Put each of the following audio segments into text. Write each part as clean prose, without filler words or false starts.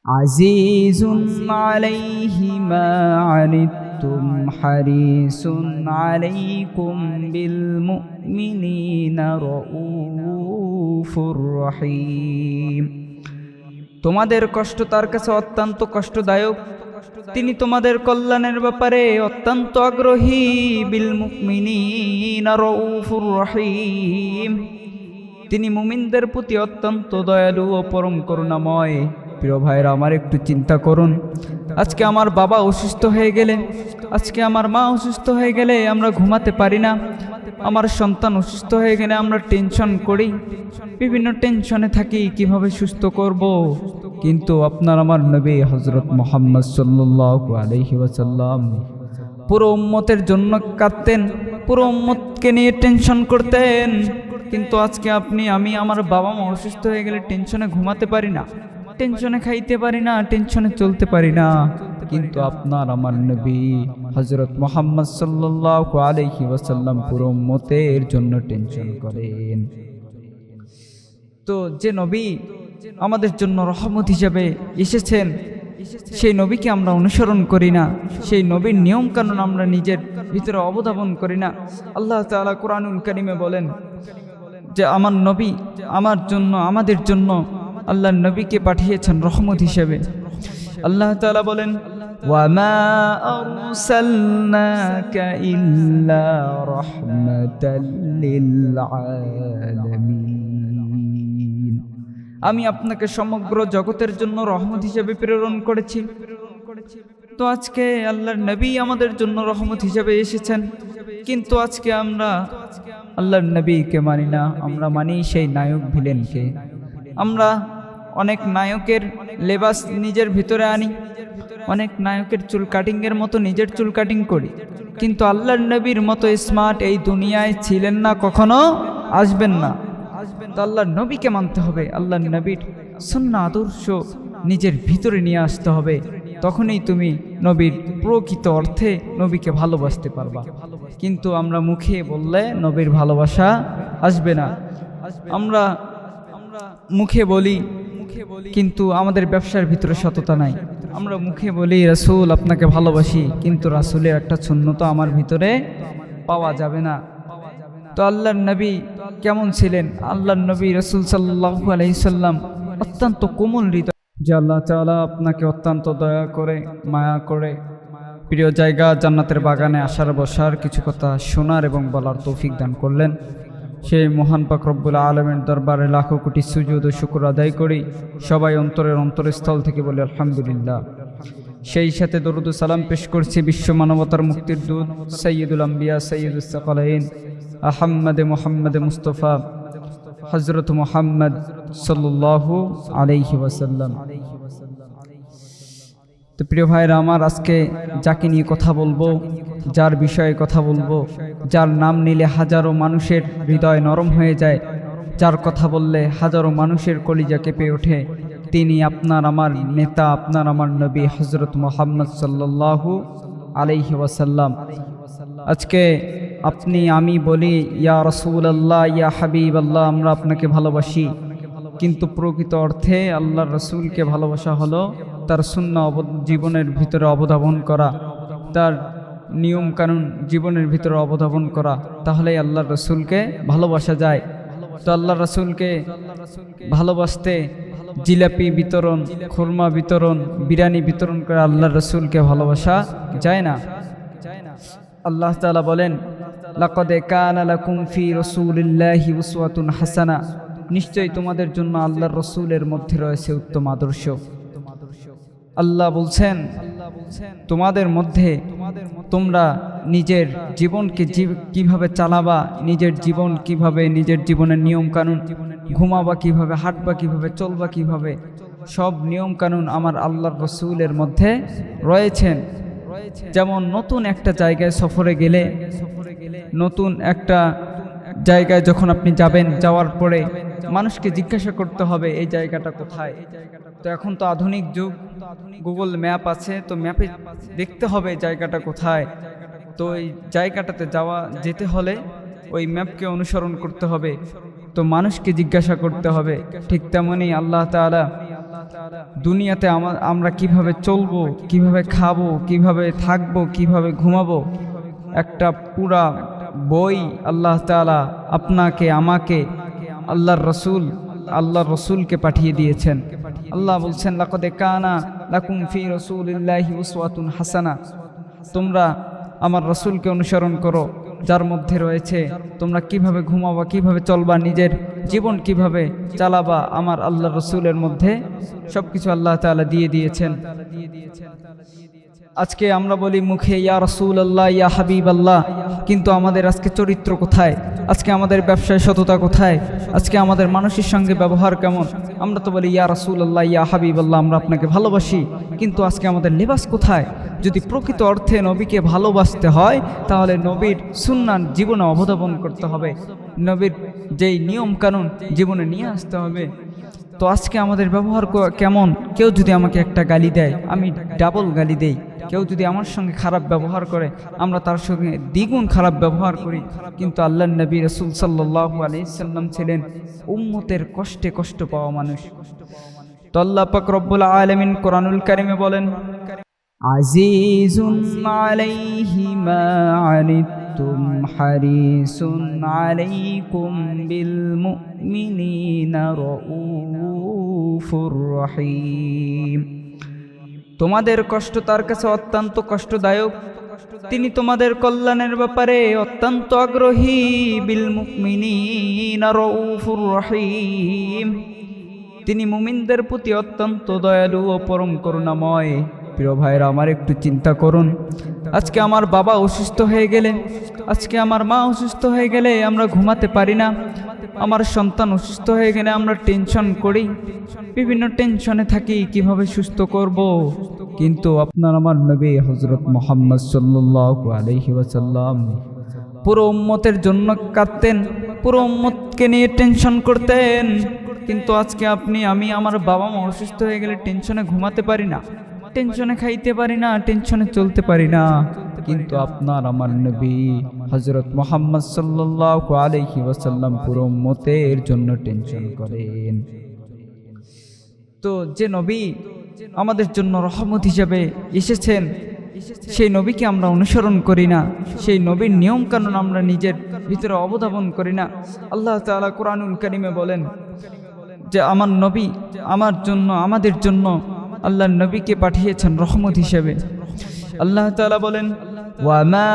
আজিজুন আলাইহি মা আনিতুম হারিসুন আলাইকুম বিল মুমিনিনা রাউফুর রহিম। তোমাদের কষ্ট তার কাছে অত্যন্ত কষ্টদায়ক, তিনি তোমাদের কল্যাণের ব্যাপারে অত্যন্ত আগ্রহী। বিল মুমিনিনা রাউফুর রহিম, তিনি মুমিনদের প্রতি অত্যন্ত দয়ালু ও পরম করুণাময়। প্রিয় ভাইরা, আমার একটু চিন্তা করুন, আজকে আমার বাবা অসুস্থ হয়ে গেলে, আজকে আমার মা অসুস্থ হয়ে গেলে আমরা ঘুমাতে পারি না। আমার সন্তান অসুস্থ হয়ে গেলে আমরা টেনশন করি, বিভিন্ন টেনশনে থাকি কিভাবে সুস্থ করব। কিন্তু আপনার আমার নবী হযরত মুহাম্মদ সাল্লাল্লাহু আলাইহি ওয়াসাল্লাম পুরো উম্মতের জন্য কাঁদতেন, পুরো উম্মতকে নিয়ে টেনশন করতেন। কিন্তু আজকে আপনি, আমি, আমার বাবা মা অসুস্থ হয়ে গেলে টেনশনে ঘুমাতে পারি না, টেনশনে খাইতে পারি না, টেনশনে চলতে পারি না। কিন্তু আপনার আমার নবী হযরত মুহাম্মদ সাল্লাল্লাহু আলাইহি ওয়াসাল্লাম পুরো উম্মতের জন্য টেনশন করেন। তো যে নবী আমাদের জন্য রহমত হিসেবে এসেছেন, সেই নবীকে আমরা অনুসরণ করি না, সেই নবীর নিয়ম কানুন আমরা নিজের ভিতরে অবধাবন করি না। আল্লাহ তাআলা কুরআনুল কারীমে বলেন যে আমার নবী আমার জন্য, আমাদের জন্য আল্লাহর নবীকে পাঠিয়েছেন রহমত হিসেবে। আল্লাহ তাআলা বলেন, ওয়ামা আরসালনাকা ইল্লা রাহমাতাল লিল আলামিন, আমি আপনাকে সমগ্র জগতের জন্য রহমত হিসেবে প্রেরণ করেছি। তো আজকে আল্লাহর নবী আমাদের জন্য রহমত হিসেবে এসেছেন, কিন্তু আজকে আমরা আল্লাহর নবীকে মানি না, আমরা মানি সেই নায়ক ভিলেনকে। আমরা অনেক নায়কের লেবাস নিজের ভিতরে আনি, অনেক নায়কের চুল কাটিংয়ের মতো নিজের চুল কাটিং করি, কিন্তু আল্লাহর নবীর মতো স্মার্ট এই দুনিয়ায় ছিলেন না, কখনো আসবেন না। তো আল্লাহর নবীকে মানতে হবে, আল্লাহর নবীর সুন্নাহ আদর্শ নিজের ভিতরে নিয়ে আসতে হবে, তখনই তুমি নবীর প্রকৃত অর্থে নবীকে ভালোবাসতে পারবা। কিন্তু আমরা মুখে বললে নবীর ভালোবাসা আসবে না। আমরা মুখে বলি, কিন্তু আমাদের ব্যবসার ভিতরে সততা নাই। আমরা মুখে বলি রাসূল আপনাকে ভালোবাসি, কিন্তু রাসূলের একটা সুন্নত আমার ভিতরে পাওয়া যাবে না। তো আল্লাহর নবী কেমন ছিলেন? আল্লাহর নবী রাসূল সাল্লাল্লাহু আলাইহি সাল্লাম অত্যন্ত কোমল হৃদয়, যে আল্লাহ তাআলা আপনাকে অত্যন্ত দয়া করে, মায়া করে প্রিয় জায়গা জান্নাতের বাগানে আসার বসার, কিছু কথা শোনার এবং বলার তৌফিক দান করলেন। সেই মহান পাক রব্বুল আলামিনের দরবারে লাখো কোটি সুজুদ ও শুকর আদায় করি। সবাই অন্তরের অন্তরস্থল থেকে বলি আলহামদুলিল্লাহ। সেই সাথে দরুদ ও সালাম পেশ করছি বিশ্ব মানবতার মুক্তির দূত সাইয়্যিদুল আম্বিয়া সাইয়্যিদুস সাকালাইন আহমদে মুহাম্মদে মুস্তাফা হযরত মুহাম্মদ সাল্লাল্লাহু আলাইহি ওয়াসাল্লাম। তো প্রিয় ভাইরা আমার, আজকে যাকে নিয়ে কথা বলবো, যার বিষয়ে কথা বলবো, যার নাম নিলে হাজারো মানুষের হৃদয় নরম হয়ে যায়, যার কথা বললে হাজারো মানুষের কলিজা কেঁপে ওঠে, তিনি আপনার আমার নেতা, আপনার আমার নবী হযরত মুহাম্মদ সাল্লাল্লাহু আলাইহি ওয়াসাল্লাম। আজকে আপনি, আমি বলি ইয়া রাসূলুল্লাহ, ইয়া হাবিবাল্লাহ, আমরা আপনাকে ভালোবাসি, কিন্তু প্রকৃত অর্থে আল্লাহর রাসূলকে ভালোবাসা হলো তার সুন্নাহ জীবনের ভিতরে অবধাবন করা, তার নিয়ম কানুন জীবনের ভিতরে অবধাবন করা, তাহলেই আল্লাহর রাসূলকে ভালোবাসা যায়। তো আল্লাহর রাসূলকে ভালোবাসতে জিলাপি বিতরণ, খুরমা বিতরণ, বিরিয়ানি বিতরণ করে আল্লাহর রাসূলকে ভালোবাসা যায় না। আল্লাহ তাআলা বলেন, লাকাদ কানা লাকুম ফি রাসূলিল্লাহি উসওয়াতুন হাসানা, নিশ্চয়ই তোমাদের জন্য আল্লাহর রাসূলের মধ্যে রয়েছে উত্তম আদর্শ। আল্লাহ বলছেন তোমাদের মধ্যে তোমরা নিজের জীবনকে কিভাবে চালাবা, নিজের জীবন কিভাবে, নিজের জীবনের নিয়ম কানুন, ঘুমাবা কিভাবে, হাঁটবা কিভাবে, চলবা কিভাবে, সব নিয়ম কানুন আমার আল্লাহর রাসূলের মধ্যে রয়েছেন। যেমন নতুন একটা জায়গায় সফরে গেলে, নতুন একটা জায়গায় যখন আপনি যাবেন, যাওয়ার পরে মানুষকে জিজ্ঞাসা করতে হবে এই জায়গাটা কোথায়। তো এখন তো আধুনিক যুগ, গুগল ম্যাপ আছে, তো ম্যাপে দেখতে হবে জায়গাটা কোথায়। তো এই জায়গাটাতে যেতে হলে ওই ম্যাপকে অনুসরণ করতে হবে, তো মানুষকে জিজ্ঞাসা করতে হবে। ঠিক তেমনি আল্লাহ তাআলা দুনিয়াতে আমরা কিভাবে চলবো, কিভাবে খাবো, কিভাবে থাকবো, কিভাবে ঘুমাবো, একটা পুরা বই আল্লাহ তাআলা আপনাকে আমাকে আল্লাহর রসুলকে পাঠিয়ে দিয়েছেন। আল্লাহ বলছেন, লাকাদ কানা লাকুম ফি রাসূলিল্লাহি উসওয়াতুন হাসানা, তোমরা আমার রসুলকে অনুসরণ করো, যার মধ্যে রয়েছে তোমরা কিভাবে ঘুমাবা, কিভাবে চলবা, নিজের জীবন কিভাবে চালাবা, আমার আল্লাহর রসুলের মধ্যে সবকিছু আল্লাহ তাআলা দিয়ে দিয়েছেন। আজকে আমরা বলি মুখে ইয়া রাসূলুল্লাহ, ইয়া হাবিবাল্লাহ, কিন্তু আমাদের আজকে চরিত্র কোথায়? আজকে আমাদের ব্যবসায় সততা কোথায়? আজকে আমাদের মানুষের সঙ্গে ব্যবহার কেমন? আমরা তো বলি ইয়া রাসূলুল্লাহ, ইয়া হাবিবাল্লাহ, আমরা আপনাকে ভালোবাসি, কিন্তু আজকে আমাদের লেবাস কোথায়? যদি প্রকৃত অর্থে নবীকে ভালোবাসতে হয় তাহলে নবীর সুন্নাহ জীবনে অবলম্বন করতে হবে, নবীর যেই নিয়ম কানুন জীবনে নিয়ে আসতে হবে। তো আজকে আমাদের ব্যবহার কেমন? কেউ যদি আমাকে একটা গালি দেয়, আমি ডাবল গালি দেই। কেউ যদি আমার সঙ্গে খারাপ ব্যবহার করে, আমরা তার সঙ্গে দ্বিগুণ খারাপ ব্যবহার করি। কিন্তু আল্লাহর নবী রাসূল সাল্লাল্লাহু আলাইহি সাল্লাম ছিলেন উম্মতের কষ্টে কষ্ট পাওয়া মানুষ। তো আল্লাহ পাক রব্বুল আলামিন কোরআনুল কারীমে বলেন, আজিজুন আলাইহি মা আনিতুম হারিসুন আলাইকুম বিল মুমিনিনা রাউফুর রহিম। তোমাদের কষ্ট তার কাছে অত্যন্ত কষ্টদায়ক, তিনি তোমাদের কল্যাণের ব্যাপারে অত্যন্ত আগ্রহী। বিল মুমিনিনা রাউফুর রহিম, তিনি মুমিনদের প্রতি অত্যন্ত দয়ালু ও পরম করুণাময়। প্রিয় ভাইরা, আমার একটু চিন্তা করুন, আজকে আমার বাবা অসুস্থ হয়ে গেলে, আজকে আমার মা অসুস্থ হয়ে গেলে আমরা ঘুমাতে পারি না। আমার সন্তান অসুস্থ হয়ে গেলে আমরা টেনশন করি, বিভিন্ন টেনশনে থাকি কিভাবে সুস্থ করব। কিন্তু আপনার আমার নবী হযরত মুহাম্মদ সাল্লাল্লাহু আলাইহি ওয়াসাল্লাম পুরো উম্মতের জন্য কাঁদতেন, পুরো উম্মতকে নিয়ে টেনশন করতেন। কিন্তু আজকে আপনি আমি আমার বাবা মা অসুস্থ হয়ে গেলে টেনশনে ঘুমাতে পারি না, টেনশনে খাইতে পারি না, টেনশনে চলতে পারি না। কিন্তু আপনার আমার নবী হযরত মুহাম্মদ সাল্লাল্লাহু আলাইহি ওয়াসাল্লাম পুরো উম্মতের জন্য টেনশন করেন। তো যে নবী আমাদের জন্য রহমত হিসেবে এসেছেন, সেই নবীকে আমরা অনুসরণ করি না, সেই নবীর নিয়ম কানুন আমরা নিজের ভিতরে অবধাবন করি না। আল্লাহ তাআলা কোরআনুল কারীমে বলেন যে আমার নবী আমার জন্য, আমাদের জন্য আল্লাহর নবীকে পাঠিয়েছেন রহমত হিসেবে। আল্লাহ তাআলা বলেন, ওয়ামা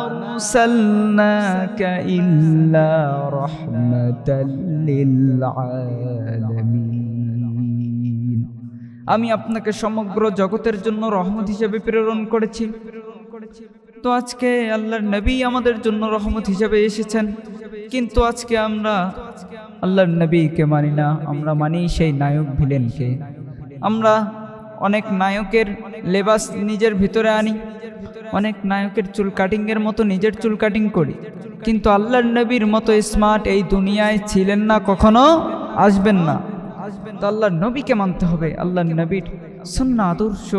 আরসালনাকা ইল্লা রাহমাতাল লিল আলামিন, আমি আপনাকে সমগ্র জগতের জন্য রহমত হিসেবে প্রেরণ করেছি। তো আজকে আল্লাহর নবী আমাদের জন্য রহমত হিসেবে এসেছেন, কিন্তু আজকে আমরা আল্লাহর নবীকে মানি না, আমরা মানি সেই নায়ক ভিলেনকে। আমরা অনেক নায়কের লেবাস নিজের ভিতরে আনি, অনেক নায়কের চুল কাটিংয়ের মতো নিজের চুল কাটিং করি, কিন্তু আল্লাহর নবীর মতো স্মার্ট এই দুনিয়ায় ছিলেন না, কখনো আসবেন না। তো আল্লাহর নবীকে মানতে হবে, আল্লাহর নবীর সুন্নাহ আদর্শ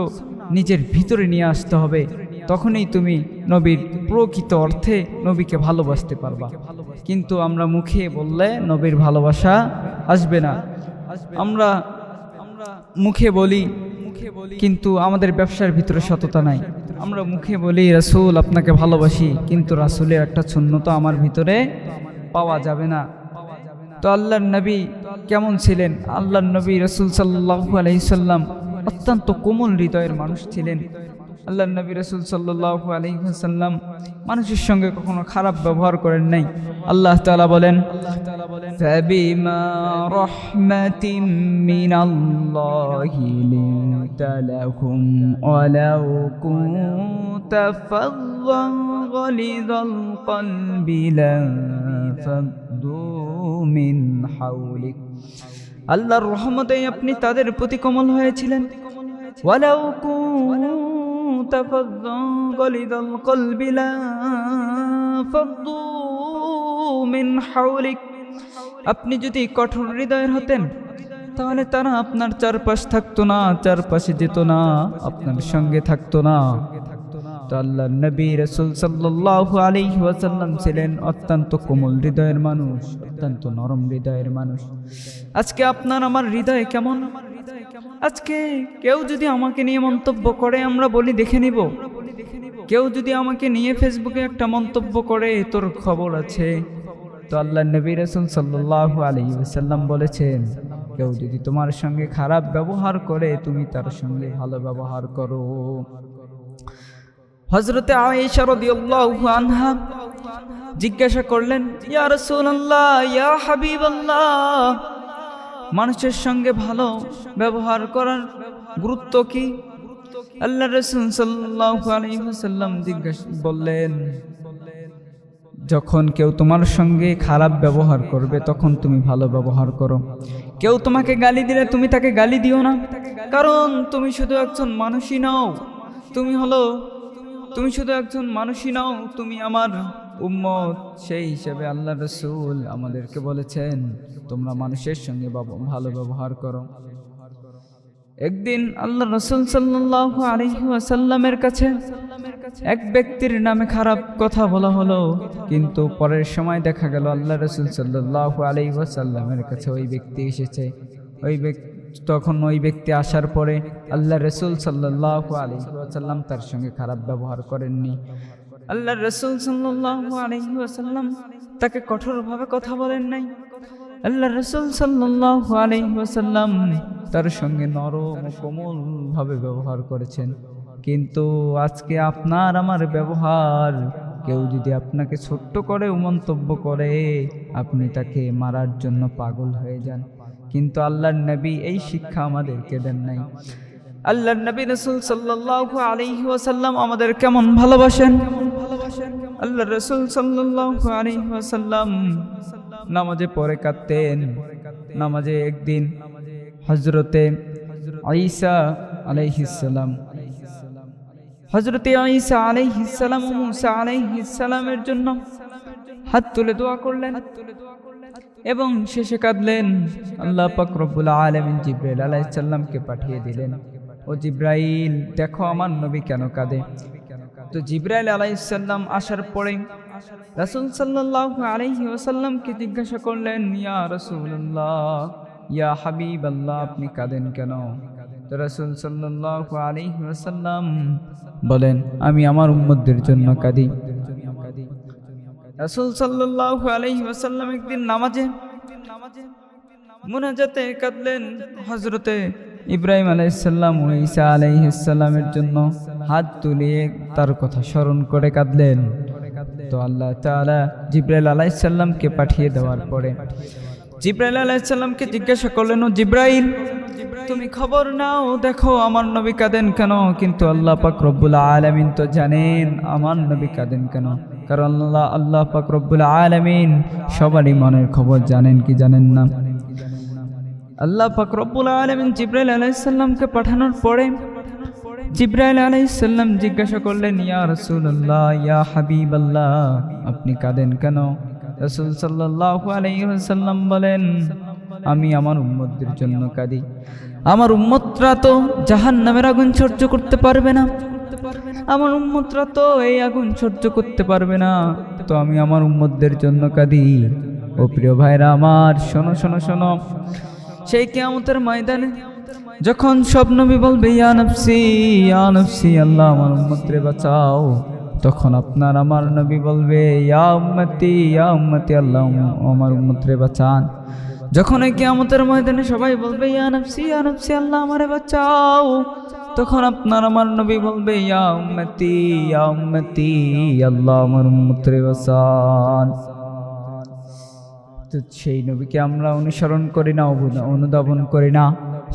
নিজের ভিতরে নিয়ে আসতে হবে, তখনই তুমি নবীর প্রকৃত অর্থে নবীকে ভালোবাসতে পারবা। কিন্তু আমরা মুখে বললে নবীর ভালোবাসা আসবে না। আমরা মুখে বলি, কিন্তু আমাদের ব্যবসার ভিতরে সততা নাই। আমরা মুখে বলি রাসূল আপনাকে ভালোবাসি, কিন্তু রাসূলের একটা সুন্নত আমার ভিতরে পাওয়া যাবে না। তো আল্লাহর নবী কেমন ছিলেন? আল্লাহর নবী রাসূল সাল্লাল্লাহু আলাইহি সাল্লাম অত্যন্ত কোমল হৃদয়ের মানুষ ছিলেন। আল্লাহর নবী রাসূল সাল্লাল্লাহু আলাইহি ওয়াসাল্লাম মানুষের সঙ্গে কখনো খারাপ ব্যবহার করেন নাই। আল্লাহ তাআলা বলেন, ফাবিমা রাহমাতিম মিনাল্লাহি লিনতা লাহুম ওয়ালাউ কুনতা ফাযযান গালিযাল কলবি লাফাদ্দু মিন হাওলিক, আল্লাহর রহমতে আপনি তাদের প্রতি কোমল হয়েছিলেন। ওয়ালাউ কুনতা ফাযযান গালিযাল কলবি লাফাদ্দু মিন হাওলিক, আপনি যদি কঠোর হৃদয়ের হতেন তাহলে তারা আপনার চারপাশ থাকতো না, চারপাশে যেত না, আপনার সঙ্গে থাকতো না। তো আল্লাহর নবী রাসূল সাল্লাল্লাহু আলাইহি ওয়াসাল্লাম ছিলেন অত্যন্ত কোমল হৃদয়ের মানুষ, অত্যন্ত নরম হৃদয়ের মানুষ। আজকে আপনার আমার হৃদয় কেমন? আজকে কেউ যদি আমাকে নিয়ে মন্তব্য করে আমরা বলি দেখে নিব। কেউ যদি আমাকে নিয়ে ফেসবুকে একটা মন্তব্য করে তোর খবর আছে। তো আল্লাহর নবী রাসূল সাল্লাল্লাহু আলাইহি ওয়াসাল্লাম বলেছেন, কেউ যদি তোমার সঙ্গে খারাপ ব্যবহার করে তুমি তার সঙ্গে ভালো ব্যবহার করো। হযরতে আয়েশা রাদিয়াল্লাহু আনহা জিজ্ঞাসা করলেন, ইয়া রাসূলুল্লাহ, ইয়া হাবিবাল্লাহ, মানুষের সঙ্গে ভালো ব্যবহার করার গুরুত্ব কি? আল্লাহর রাসূল সাল্লাল্লাহু আলাইহি ওয়াসাল্লাম বললেন, যখন কেউ তোমার সঙ্গে খারাপ ব্যবহার করবে তখন তুমি ভালো ব্যবহার করো। কেউ তোমাকে গালি দিলে তুমি তাকে গালি দিও না, কারণ তুমি শুধু একজন মানুষই নও। তুমি শুধু একজন মানুষই নও, তুমি আমার উম্মত। সেই হিসেবে আল্লাহ রাসূল আমাদেরকে বলেছেন, তোমরা মানুষের সঙ্গে ভালো ব্যবহার করো। একদিন আল্লাহ রাসূল সাল্লাল্লাহু আলাইহি ওয়াসাল্লামের কাছে এক ব্যক্তির নামে খারাপ কথা বলা হলো, কিন্তু পরের সময় দেখা গেল আল্লাহ রাসূল সাল্লাল্লাহু আলাইহি ওয়াসাল্লামের কাছে ওই ব্যক্তি এসেছে। তখন ওই ব্যক্তি আসার পরে আল্লাহ রাসূল সাল্লাল্লাহু আলাইহি ওয়াসাল্লাম তার সঙ্গে খারাপ ব্যবহার করেননি। আল্লাহ রাসূল সাল্লাল্লাহু আলাইহি ওয়াসাল্লাম তাকে কঠোরভাবে কথা বলেন নাই। আল্লাহ রাসূল সাল্লাল্লাহু আলাইহি ওয়াসাল্লাম তার সঙ্গে নরম ও কোমল ভাবে ব্যবহার করেছেন। কিন্তু আজকে আপনার আমার ব্যবহার, কেউ যদি আপনাকে ছোট্ট করে মন্তব্য করে আপনি তাকে মারার জন্য পাগল হয়ে যান। কিন্তু আল্লাহর নবী এই শিক্ষা আমাদেরকে দেন নাই। আল্লাহর নবী রাসূল সাল্লাল্লাহু আলাইহি ওয়াসাল্লাম আমাদের কেমন ভালোবাসেন। আল্লাহর রাসূল সাল্লাল্লাহু আলাইহি ওয়াসাল্লাম নামাজে পড়ে কাঁদতেন। নামাজে একদিন হযরতে ঈসা আলাইহিস সালাম ও মুসা আলাইহিস সালামের জন্য হাত তুলে দোয়া করলেন এবং শেষে কাঁদলেন। আল্লাহ পাক রব্বুল আলামিন জিবরাইল আলাইহিস সালামকে পাঠিয়ে দিলেন, ও জিবরাইল, দেখো আমার নবী কেন কাঁদে। তো জিবরাইল আলাইহিস সালাম আসার পরে রাসূল সাল্লাল্লাহু আলাইহি ওয়াসাল্লামকে জিজ্ঞাসা করলেন, ইয়া রাসূলুল্লাহ, ইয়া হাবিবাল্লাহ, আপনি কাঁদেন কেন? তো রাসূল সাল্লাল্লাহু আলাইহি ওয়াসাল্লাম বলেন, আমি আমার উম্মতদের জন্য কাঁদি। রাসূল সাল্লাল্লাহু আলাইহি ওয়াসাল্লাম একদিন নামাজে মুনাজাতে কাঁদলেন। হযরতে ইব্রাহিম আলাইহিস সালাম ও ঈসা আলাইহিস সালামের জন্য হাত তুলে তার কথা স্মরণ করে কাঁদলেন। তো আল্লাহ তাআলা জিবরাইল আলাইহিস সালামকে পাঠিয়ে দেওয়ার পরে জিবরাইল আলাইহিস সালামকে জিজ্ঞাসা করলেন, ও জিবরাইল, তুমি খবর নাও, দেখো আমার নবী কাঁদেন কেন? কিন্তু আল্লাহ পাক রব্বুল আলামিন তো জানেন আমার নবী কাঁদেন কেন, কারণ আল্লাহ পাক রব্বুল আলামিন সবারই মনের খবর জানেন কি জানেন না। আল্লাহ পাক রব্বুল আলামিন জিবরাইল আলাইহিস সালামকে পাঠানোর পরে জিবরাইল আলাইহিস সালাম জিজ্ঞাসা করলেন, ইয়া রাসূলুল্লাহ, ইয়া হাবিবাল্লাহ, আপনি কাঁদেন কেন? রাসূল সাল্লাল্লাহু আলাইহি ওয়াসাল্লাম বলেন, আমি আমার উম্মতদের জন্য কাঁদি। আমার উম্মতরা তো জাহান্নামের আগুন সহ্য করতে পারবে না, আমার উম্মতরা তো এই আগুন সহ্য করতে পারবে না, তো আমি আমার উম্মতদের জন্য কাঁদি। ও প্রিয় ভাইরা আমার, শোনো শোনো শোনো, সেই কিয়ামতের ময়দানে যখন সব নবী বলবে, ইয়া নফসি, ইয়া নফসি, আল্লাহ আমার উম্মতরে বাঁচাও, তখন আপনার আমার নবী বলবে, ইয়া উম্মতি, ইয়া উম্মতি, আল্লাহ আমার উম্মতরে বাঁচান। যখন এই কিয়ামতের ময়দানে সবাই বলবে, ইয়া নফসি, ইয়া নফসি, আল্লাহ আমারে বাঁচাও, তখন আপনার আমার নবী বলবে, ইয়া উম্মতি, ইয়া উম্মতি, আল্লাহ আমার উম্মতরে বাঁচান। তো সেই নবীকে আমরা অনুসরণ করি না, অনুধাবন করি না,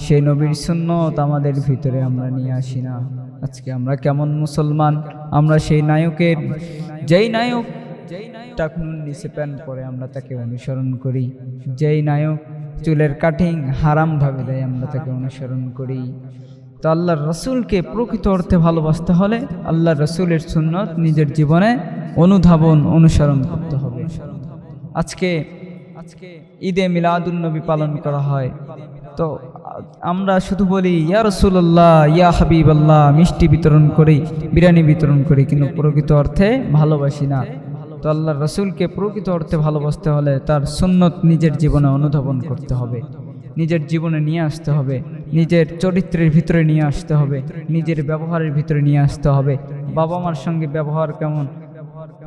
সেই নবীর সুন্নত আমাদের ভিতরে আমরা নিয়ে আসি না। আজকে আমরা কেমন মুসলমান? আমরা সেই নায়কের, যেই নায়ক টাকনুর নিচে প্যান্ট পরে আমরা তাকে অনুসরণ করি, যেই নায়ক চুলের কাটিং হারাম ভাবে দেয় আমরা তাকে অনুসরণ করি। তো আল্লাহর রাসূলকে প্রকৃত অর্থে ভালোবাসতে হলে আল্লাহর রাসূলের সুন্নত নিজের জীবনে অনুধাবন, অনুসরণ করতে হবে। আজকে ঈদে মিলাদুন নবী পালন করা হয়, তো আমরা শুধু বলি ইয়া রাসূলুল্লাহ, ইয়া হাবিবাল্লাহ, মিষ্টি বিতরণ করি, বিরিয়ানি বিতরণ করি, কিন্তু প্রকৃত অর্থে ভালোবাসি না। তো আল্লাহর রাসূলকে প্রকৃত অর্থে ভালোবাসতে হলে তার সুন্নত নিজের জীবনে অনুধাবন করতে হবে। নিজের জীবনে নিয়ে আসতে হবে, নিজের চরিত্রের ভিতরে নিয়ে আসতে হবে, নিজের ব্যবহারের ভিতরে নিয়ে আসতে হবে। বাবা মার সঙ্গে ব্যবহার কেমন,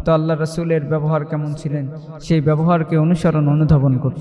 তো আল্লাহ রাসূলের ব্যবহার কেমন ছিলেন, সেই ব্যবহারকে অনুসরণ অনুধাবন করতে